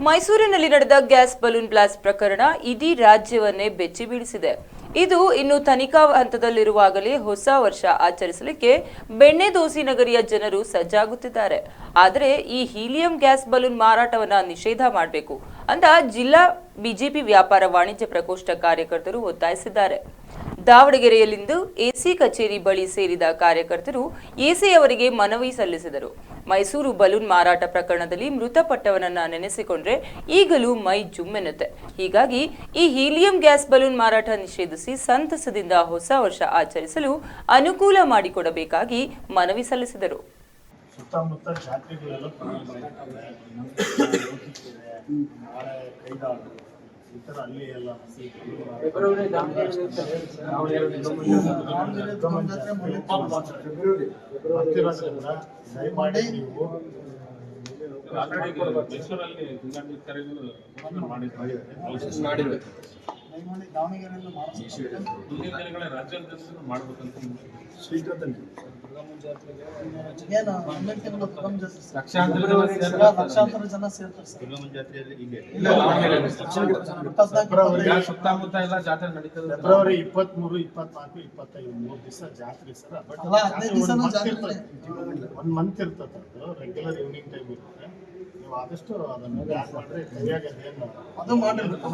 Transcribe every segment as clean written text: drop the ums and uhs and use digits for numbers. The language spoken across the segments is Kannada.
ಮೈಸೂರಿನಲ್ಲಿ ನಡೆದ ಗ್ಯಾಸ್ ಬಲೂನ್ ಬ್ಲಾಸ್ಟ್ ಪ್ರಕರಣ ಇಡೀ ರಾಜ್ಯವನ್ನೇ ಬೆಚ್ಚಿ ಬೀಳಿಸಿದೆ. ಇದು ಇನ್ನು ತನಿಖಾ ಹಂತದಲ್ಲಿರುವಾಗಲೇ ಹೊಸ ವರ್ಷ ಆಚರಿಸಲಿಕ್ಕೆ ಬೆಣ್ಣೆದೋಸಿ ನಗರಿಯ ಜನರು ಸಜ್ಜಾಗುತ್ತಿದ್ದಾರೆ. ಆದರೆ ಈ ಹೀಲಿಯಂ ಗ್ಯಾಸ್ ಬಲೂನ್ ಮಾರಾಟವನ್ನ ನಿಷೇಧ ಮಾಡಬೇಕು ಅಂತ ಜಿಲ್ಲಾ ಬಿಜೆಪಿ ವ್ಯಾಪಾರ ವಾಣಿಜ್ಯ ಪ್ರಕೋಷ್ಠ ಕಾರ್ಯಕರ್ತರು ಒತ್ತಾಯಿಸಿದ್ದಾರೆ. ದಾವಣಗೆರೆಯಲ್ಲಿಂದು ಎಸಿ ಕಚೇರಿ ಬಳಿ ಸೇರಿದ ಕಾರ್ಯಕರ್ತರು ಎಸಿ ಅವರಿಗೆ ಮನವಿ ಸಲ್ಲಿಸಿದರು. ಮೈಸೂರು ಬಲೂನ್ ಮಾರಾಟ ಪ್ರಕರಣದಲ್ಲಿ ಮೃತಪಟ್ಟವನನ್ನ ನೆನೆಸಿಕೊಂಡ್ರೆ ಈಗಲೂ ಮೈ ಜುಮ್ಮೆನ್ನುತ್ತೆ. ಹೀಗಾಗಿ ಈ ಹೀಲಿಯಂ ಗ್ಯಾಸ್ ಬಲೂನ್ ಮಾರಾಟ ನಿಷೇಧಿಸಿ ಸಂತಸದಿಂದ ಹೊಸ ವರ್ಷ ಆಚರಿಸಲು ಅನುಕೂಲ ಮಾಡಿಕೊಡಬೇಕಾಗಿ ಮನವಿ ಸಲ್ಲಿಸಿದರು. ಸುತ್ತಮುತ್ತ ಜಾತ್ರೆಗಳೆಲ್ಲ ಈ ಥರ ಅಲ್ಲಿ ಎಲ್ಲ ಬರ್ತಿರೋದ್ರಿಂದ ದಯಮಾಡಿ ನೀವು ಶೀಘ್ರದಲ್ಲಿ ಲಕ್ಷಾಂತರ ಜನ ಸೇರ್ತಾರೆ. ಸುತ್ತಮುತ್ತ ಎಲ್ಲ ಜಾತ್ರೆ ನಡೀತದೆ. ಫೆಬ್ರವರಿ 23, 24, 25 3 ದಿವಸ ಜಾತ್ರೆ ಸರ್. ಒನ್ ಮಂತ್ ಇರ್ತದೆ. ಅದು ರೆಗ್ಯುಲರ್ ಈವ್ನಿಂಗ್ ಟೈಮ್ ಇರುತ್ತೆ. ನೀವು ಆದಷ್ಟು ಅದನ್ನು ಯಾರು ಮಾಡಿದ್ರೆ ಕೈಯಾಗದೇನು ಅದು ಮಾಡಿರ್ಬೇಕು.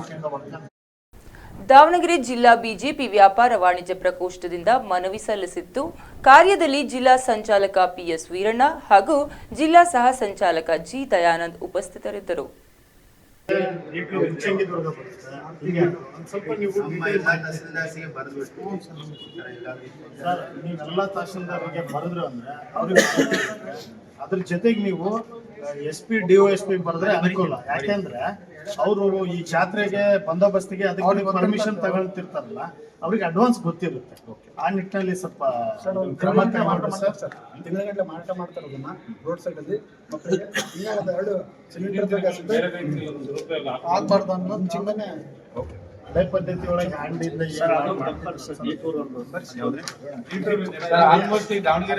ದಾವಣಗೆರೆ ಜಿಲ್ಲಾ ಬಿಜೆಪಿ ವ್ಯಾಪಾರ ವಾಣಿಜ್ಯ ಪ್ರಕೋಷ್ಠದಿಂದ ಮನವಿ ಸಲ್ಲಿಸಿತ್ತು. ಕಾರ್ಯದಲ್ಲಿ ಜಿಲ್ಲಾ ಸಂಚಾಲಕ ಪಿಎಸ್ ವೀರಣ್ಣ ಹಾಗೂ ಜಿಲ್ಲಾ ಸಹ ಸಂಚಾಲಕ ಜಿ ದಯಾನಂದ್ ಉಪಸ್ಥಿತರಿದ್ದರು. ನೀವೆಲ್ಲ ತಹಸೀಲ್ದಾರ್ಗೆ ಬರೆದ್ರು ಅಂದ್ರೆ ಅವ್ರಿಗೆ ಅದ್ರ ಜೊತೆಗೆ ನೀವು SP DOSP ಬರೆದ್ರೆ ಅನುಕೂಲ. ಯಾಕೆಂದ್ರೆ ಅವರು ಈ ಜಾತ್ರೆಗೆ ಬಂದೋಬಸ್ತಿಗೆ ಅದಕ್ಕೆ ಪರ್ಮಿಷನ್ ತಗೊಳ್ತಿರ್ತಾರಲ್ಲ, ಅವ್ರಿಗೆ ಅಡ್ವಾನ್ಸ್ ಗೊತ್ತಿರುತ್ತೆ. ಆ ನಿಟ್ಟಿನಲ್ಲಿ ಸ್ವಲ್ಪ ಕ್ರಮ ತಗೊಂಡ್ರೆ ಸರ್. ತಿಂಗಳಗಟ್ಟಲೆ ಮಾರಾಟ ಮಾಡ್ತಾರೆ ಅದನ್ನ ರೋಡ್ ಸೈಡ್ ಅಲ್ಲಿ ಮಕ್ಕಳಿಗೆ. ಎರಡು ಸಿಲಿಂಡರ್ ಆಗ್ಬಾರ್ದು ಅನ್ನೋದು ಚಿಂತನೆ. ಹಳೆ ಪದ್ಧತಿ ಒಳಗೆ ಹ್ಯಾಂಡಿಂದ ಆಲ್ಮೋಸ್ಟ್ ದಾವಣಗೆರೆ